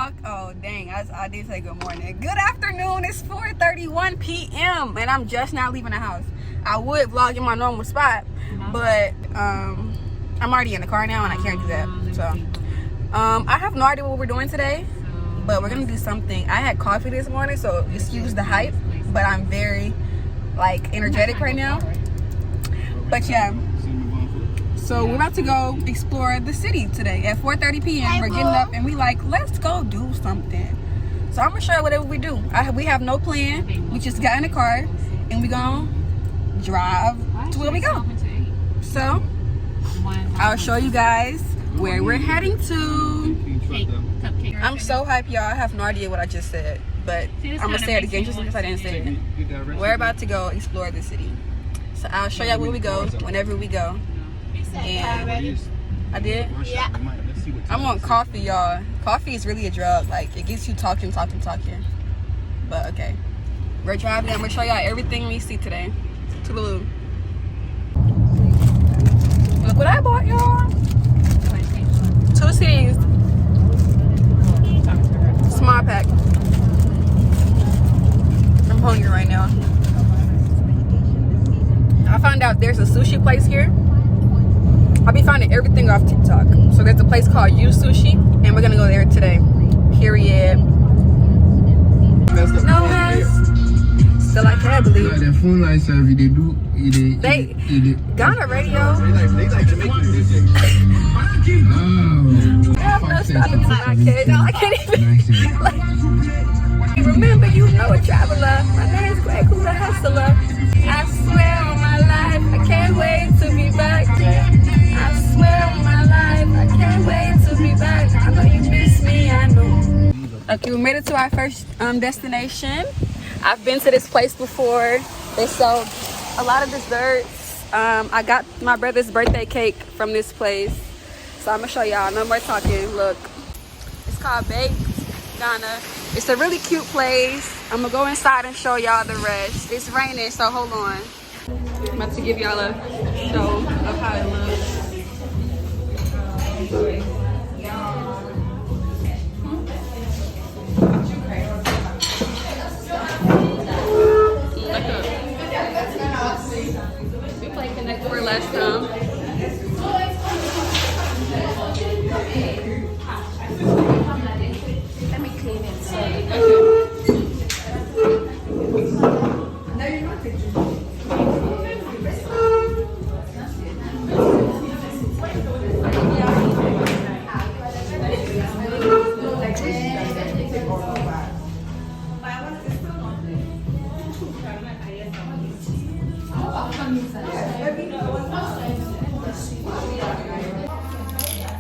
vlog. Oh dang, I did say good morning. Good afternoon. It's 4:31 p.m. and I'm just now leaving the house. I would vlog in my normal spot, but I'm already in the car now and I can't do that. So I have no idea what we're doing today, but we're gonna do something. I had coffee this morning, so excuse the hype, but I'm very like energetic right now. But yeah, so we're about to go explore the city today at 4:30 p.m. We're getting up and we like, let's go do something. So I'm gonna show you whatever we do. We have no plan. We just got in the car and we gonna drive to where we go. So I'll show you guys where we're heading to. I'm so hyped, y'all. I have no idea what I just said, but I'm gonna say it again just because I didn't say it. We're about to go explore the city. So I'll show y'all where we go whenever we go. And I did? Yeah. I'm on coffee, y'all. Coffee is really a drug. Like, it gets you talking. But okay. We're driving. I'm gonna show y'all everything we see today. Toodaloo. Look what I bought, y'all. 2 C's. Small pack. I'm hungry right now. I found out there's a sushi place here. I'll be finding everything off TikTok. So there's a place called You Sushi, and we're gonna go there today. Period. No mess. Still I can't believe it. The phone line service they do. They Ghana radio. They like to make music. I have no stopping to my kids. I can't even. Like, remember, you know a traveler. My name's Greg, who's a hustler. I swear on my life, I can't wait to be back. I swear on my life, I can't wait to be back. I know you miss me, I know. Okay, we made it to our first destination. I've been to this place before. They sell a lot of desserts. I got my brother's birthday cake from this place. So I'm gonna show y'all, no more talking. Look, it's called Baked Ghana. It's a really cute place. I'm gonna go inside and show y'all the rest. It's raining, so hold on. I'm about to give y'all a show of how it looks. We played Connect Four last time. Let me clean it.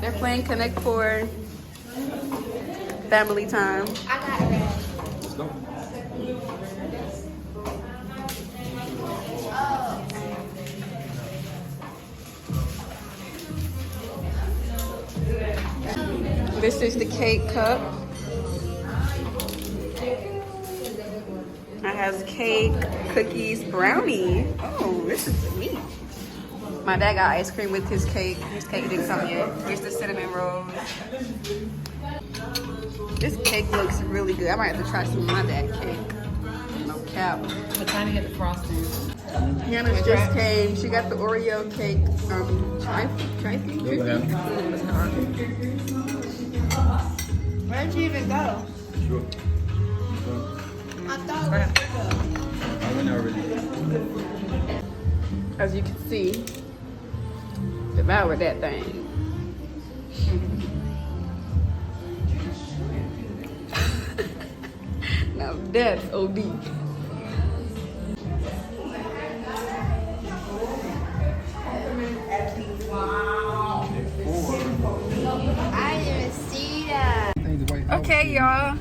They're playing Connect Four. Family time. I got it. Let's go. This is the cake cup. It has cake, cookies, brownie. Oh, this is neat. My dad got ice cream with his cake. His cake didn't come yet. Here's the cinnamon rolls. This cake looks really good. I might have to try some of my dad's cake. No cap. But trying to get the frosting. Hannah just came. She got the Oreo cake. Where'd you even go? Sure. I thought it was I went already. As you can see, devour that thing. Now that's OD. I didn't even see that. Okay, y'all.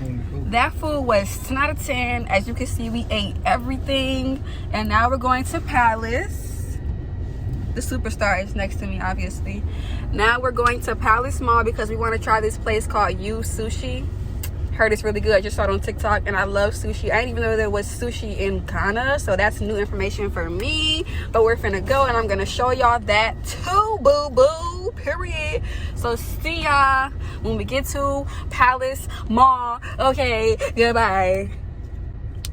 That food was 10 out of 10. As you can see, we ate everything. And now we're going to Palace. The superstar is next to me, obviously. Now we're going to Palace Mall because we want to try this place called You Sushi. Heard it's really good. I just saw it on TikTok and I love sushi. I didn't even know there was sushi in Ghana, so that's new information for me. But we're finna go and I'm gonna show y'all that too, boo boo. to, period. So see y'all when we get to Palace Mall. Okay, goodbye.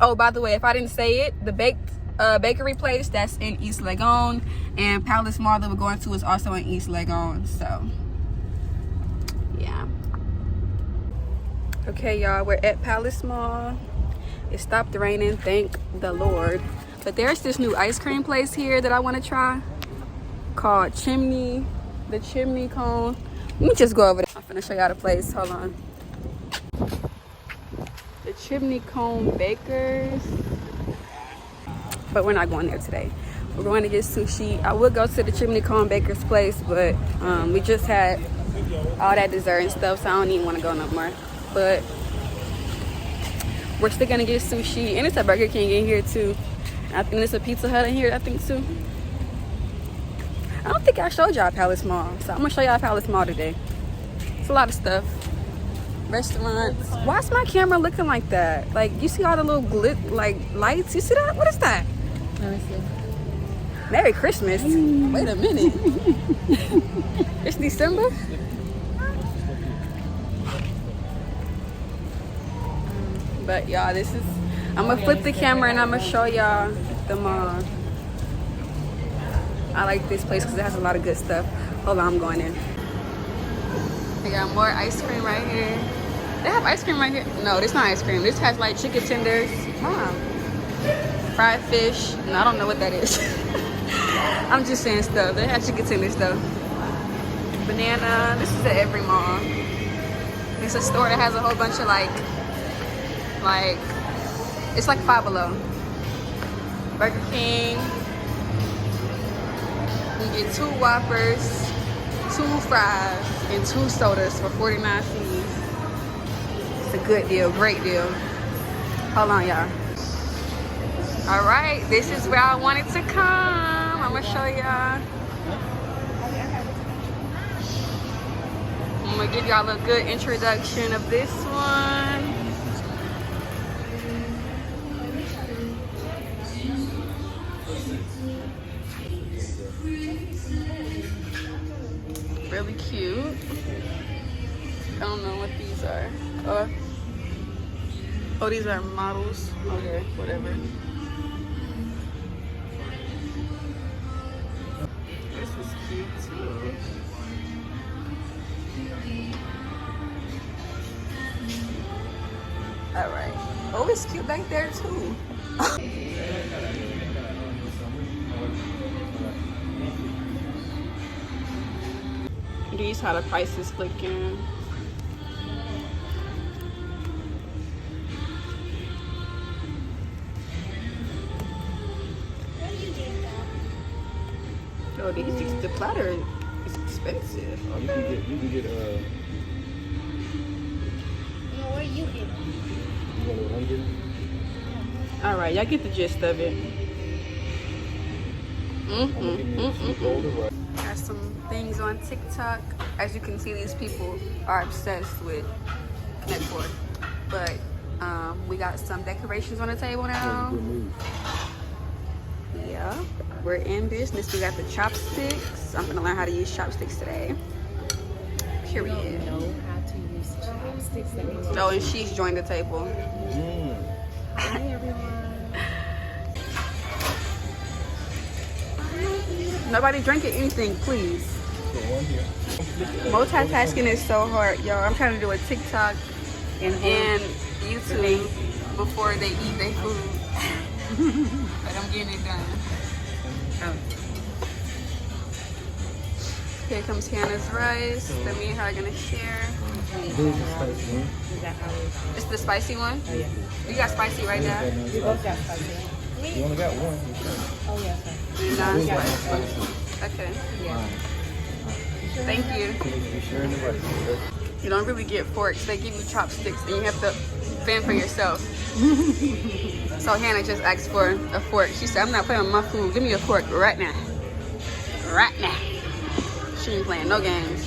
Oh, by the way, if I didn't say it, the bakery place that's in East Legon, and Palace Mall that we're going to is also in East Legon. So yeah. Okay, y'all, we're at Palace Mall. It stopped raining, thank the Lord. But there's this new ice cream place here that I want to try called the Chimney Cone. Let me just go over there. I'm finna show y'all the place. Hold on. The Chimney Cone Bakers. But we're not going there today. We're going to get sushi. I would go to the Chimney Cone Bakers place, but we just had all that dessert and stuff, so I don't even want to go no more. But we're still gonna get sushi, and it's a Burger King in here too. I think there's a Pizza Hut in here, I think too. I don't think I showed y'all Palace Mall, so I'm gonna show y'all Palace Mall today. It's a lot of stuff. Restaurants. Why is my camera looking like that? Like, you see all the little lights? You see that? What is that? Let me see. Merry Christmas. Wait a minute. It's December? But y'all, I'm gonna flip the camera and I'm gonna show y'all the mall. I like this place because it has a lot of good stuff. Hold on, I'm going in. They got more ice cream right here. They have ice cream right here. No, this not ice cream. This has like chicken tenders. Wow. Fried fish. No, I don't know what that is. I'm just saying stuff. They have chicken tenders though. Banana. This is at every mall. It's a store that has a whole bunch of like it's like Five Below. Burger King. You get 2 Whoppers, 2 fries, and 2 sodas for 49 cents. It's a good deal, great deal. Hold on, y'all. All right, this is where I wanted to come. I'm gonna show y'all. I'm gonna give y'all a good introduction of this one. Really cute. I don't know what these are. Oh, these are models. Okay, whatever. This is cute too. All right. Oh, it's cute back there too. These how the prices flicking. Oh, the platter is expensive. You can get Where you get? you want 100? All right, y'all get the gist of it. Got some things on TikTok. As you can see, these people are obsessed with Connect Four. But we got some decorations on the table now. Yeah, we're in business. We got the chopsticks. I'm gonna learn how to use chopsticks today. Period. I don't know how to use chopsticks. Oh, and she's joined the table. Hi, everyone. Nobody drinking anything, please. Multitasking is so hard, y'all. I'm trying to do a TikTok and YouTube before they eat their food. But I'm getting it done. Here comes Hannah's rice that me and her are gonna share. Is that how it is? It's the spicy one? Oh, yeah. You got spicy right now? We both got spicy. You only got one. Oh, yeah, sorry. Non-spicy. Okay. Yeah. Thank you. You sharing the rice? You don't really get forks. They give you chopsticks and you have to fend for yourself. So Hannah just asked for a fork. She said, I'm not playing with my food. Give me a fork right now. Right now. She ain't playing no games.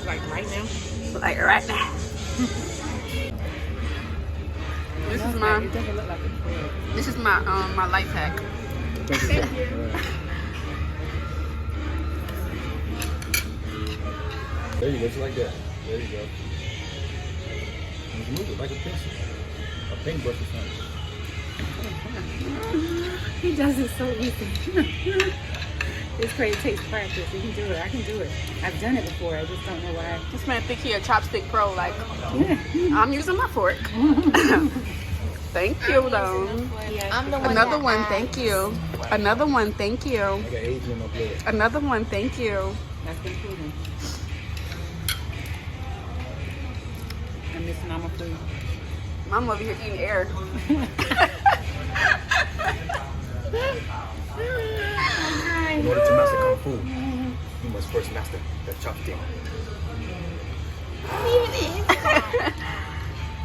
Like right now? Like right now. This is my It doesn't look like a fork. this is my my life hack. There you go, just like that. There you go. Just move it like a pencil. A paintbrush or something. He does it so easy. It's crazy. It takes practice. You can do it. I can do it. I've done it before. I just don't know why. This man think he a chopstick pro. Like, I'm using my fork. Thank you, though. I'm the one Another that one, asked. thank you. Another one, thank you. I got Asian in my blood. Another one, thank you. That's been proven. I'm missing all my food. I'm over here eating air. In order to master Kung Fu, you must first master the chopstick.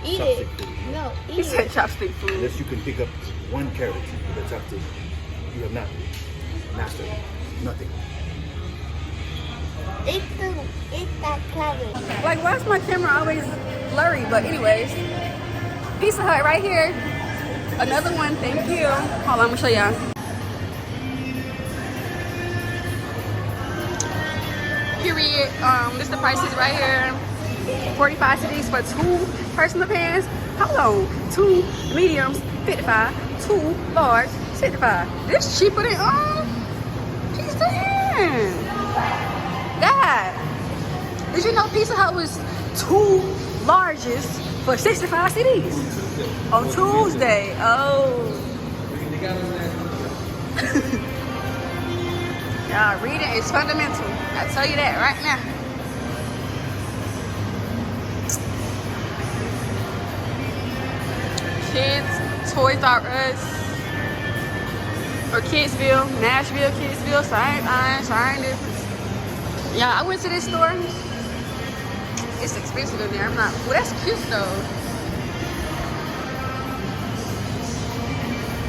Eat Chopstick it. food. No, He eat said it. chopstick food. Unless you can pick up one carrot with a chopstick, you have not mastered nothing. Eat that cabbage. Like, why is my camera always blurry? But anyways, Pizza Hut right here. Another one, thank you. Hold on, I'm gonna show y'all. Period. This the prices right here. 45 cedis for 2 personal pans. Hold on. 2 mediums, 55. 2 large, 65. This cheaper than Pizza Inn. God. Did you know Pizza Hut was 2 larges for 65 cedis? On Tuesday. Oh. Y'all, reading is fundamental. I tell you that right now. Kids, Toys R Us, or Kidsville, Nashville, Kidsville, same difference. Yeah, I went to this store. It's expensive in there. I'm not. Well, that's cute though.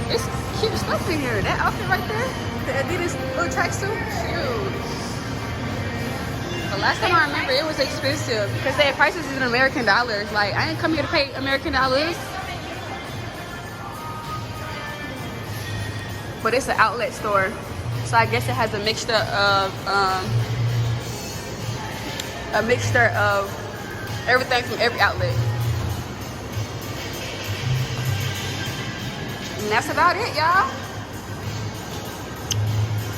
It's cute stuff in here. That outfit right there, the Adidas little tracksuit, cute. The last time I remember, it was expensive because they had prices in American dollars. Like, I didn't come here to pay American dollars. But it's an outlet store, so I guess it has a mixture of everything from every outlet. And that's about it, y'all.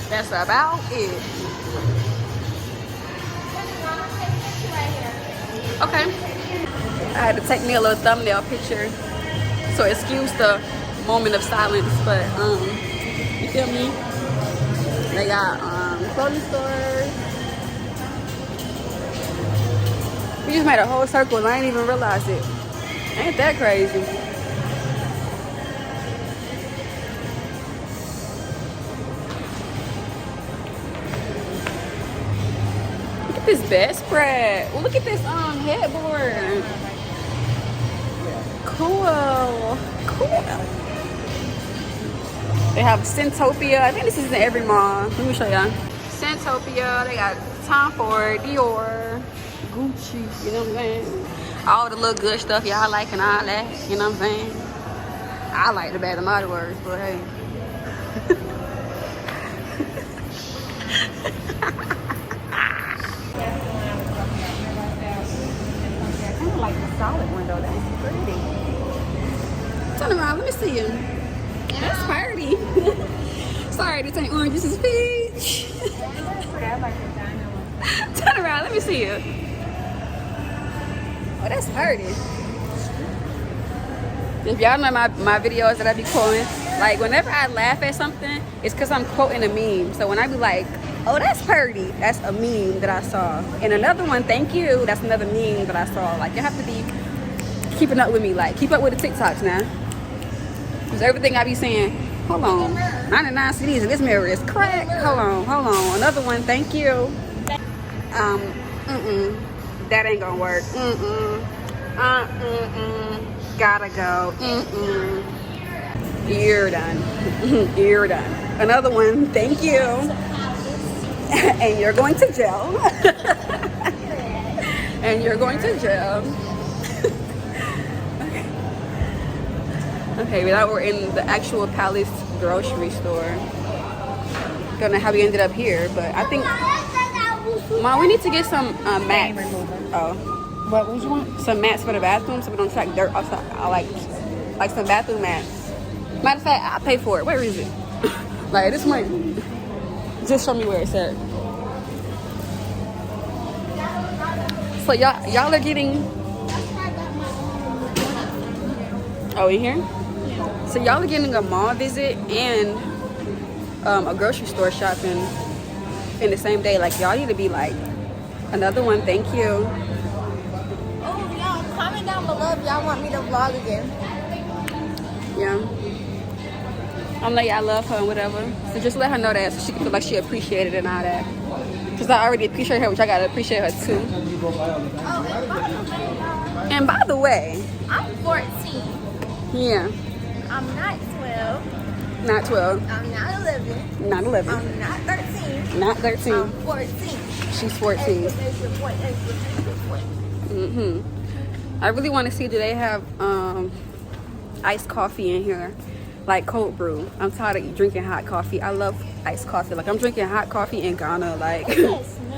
That's about it. Okay. I had to take me a little thumbnail picture, so excuse the moment of silence, but you feel me? They got clothing stores. We just made a whole circle and I didn't even realize it. Ain't that crazy? Look at this bedspread. Well, look at this headboard. Cool. They have Centopia. I think this is in every mall. Let me show y'all. Centopia. They got Tom Ford, Dior, Gucci. You know what I'm saying? All the little good stuff y'all like and all that. You know what I'm saying? I like the Bath and Body Works, but hey. I kind of like the solid one though. That's pretty. Turn around. Let me see you. That's party. Sorry, this ain't orange, this is peach. Turn around, let me see you. Oh, that's party. If y'all know my videos that I be quoting, like whenever I laugh at something, it's because I'm quoting a meme. So when I be like, oh, that's party, that's a meme that I saw. And another one, thank you, that's another meme that I saw. Like, you have to be keeping up with me. Like, keep up with the TikToks now. Because everything I be saying, hold on, 99 CDs in this mirror is crack. Hold on. Another one, thank you. That ain't gonna work. Gotta go. You're done. You're done. Another one, thank you. And you're going to jail. And you're going to jail. Okay, now we're in the actual Palace grocery store. Don't know how we ended up here, but I think Mom, we need to get some Stain mats. remover. Oh, What would you want? some mats for the bathroom so we don't track dirt outside. I like some bathroom mats. Matter of fact, I'll pay for it. Where is it? Like this one. Just show me where it's at. So y'all are getting. Oh, in here? So y'all are getting a mall visit and a grocery store shopping in the same day. Like y'all need to be like another one. Thank you. Oh, y'all, comment down below if y'all want me to vlog again. Yeah. I know y'all love her and whatever. So just let her know that so she can feel like she appreciated it and all that. Because I already appreciate her, which I gotta appreciate her too. Oh, And by the way, I'm 14. yeah, I'm not 12. not 12, I'm not 11. not 11, I'm not 13. not 13. I'm 14. She's 14. That's your point. That's your point. I really want to see, do they have iced coffee in here? Like cold brew. I'm tired of drinking hot coffee. I love iced coffee. Like I'm drinking hot coffee in Ghana. Like, Yes, no.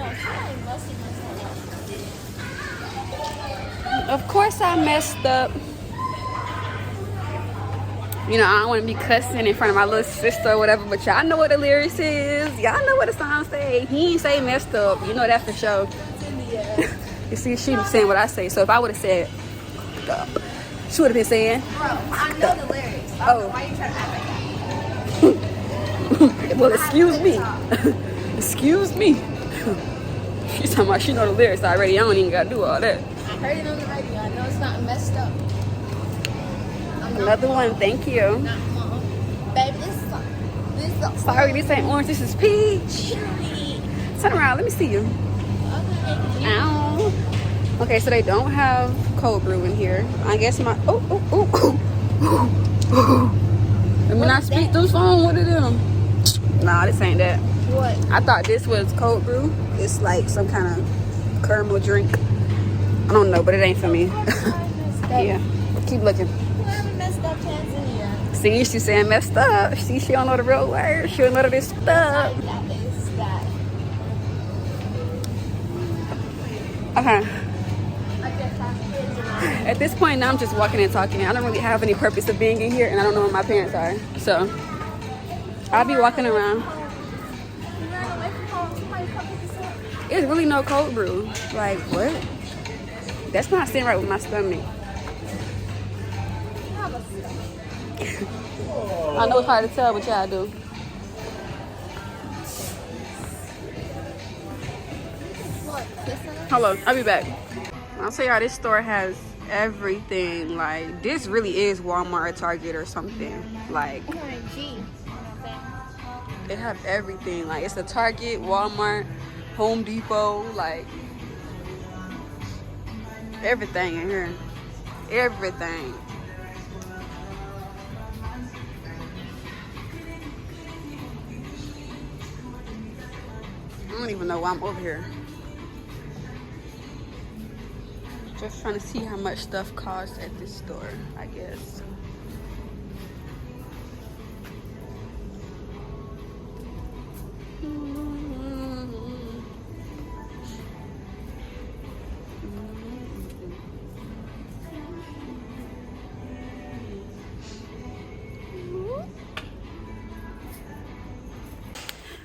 of course I messed up. You know, I don't want to be cussing in front of my little sister or whatever, but y'all know what the lyrics is. Y'all know what the song say. He ain't say messed up. You know that for sure. You see, she was saying what I say. So if I would have said up, she would have been saying. Bro, I know the lyrics. Oh. Why you trying to act like that? Well, excuse me. Excuse me. She's talking about she know the lyrics already. I don't even gotta do all that. I heard it on the radio. I know it's not messed up. Another one, thank you. Not mom. Baby, this is Sorry, this ain't orange, this is peach. Turn around, let me see you. Okay. Ow. Okay, so they don't have cold brew in here. I guess my let me not speak through phone. What are them? Nah, this ain't that. What? I thought this was cold brew. It's like some kind of caramel drink. I don't know, but it ain't for me. Yeah, keep looking. Whoever messed up Tanzania. See, she's saying messed up. See, she don't know the real word. She don't know that it's stuff. That is that. Okay. I just have kids around. At this point now I'm just walking and talking. I don't really have any purpose of being in here and I don't know where my parents are. So I'll be walking around. You ran away from home. Somebody come pick us up. There's really no cold brew. Like what? That's not sitting right with my stomach. Have a seat. I know it's hard to tell what y'all do. Look, kissing us. Hold on, I'll be back. I'll tell y'all this store has everything. Like this really is Walmart or Target or something. Like they have everything. Like it's a Target, Walmart, Home Depot, like everything in here. Everything. I don't even know why I'm over here. Just trying to see how much stuff costs at this store, I guess.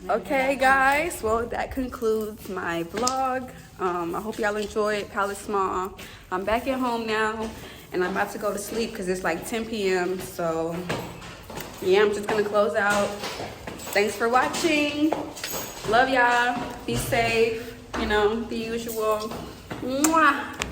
Okay guys, well that concludes my vlog. I hope y'all enjoyed Palace Mall. I'm back at home now and I'm about to go to sleep because it's like 10 p.m. So yeah, I'm just gonna close out. Thanks for watching. Love y'all. Be safe, you know, the usual. Mwah.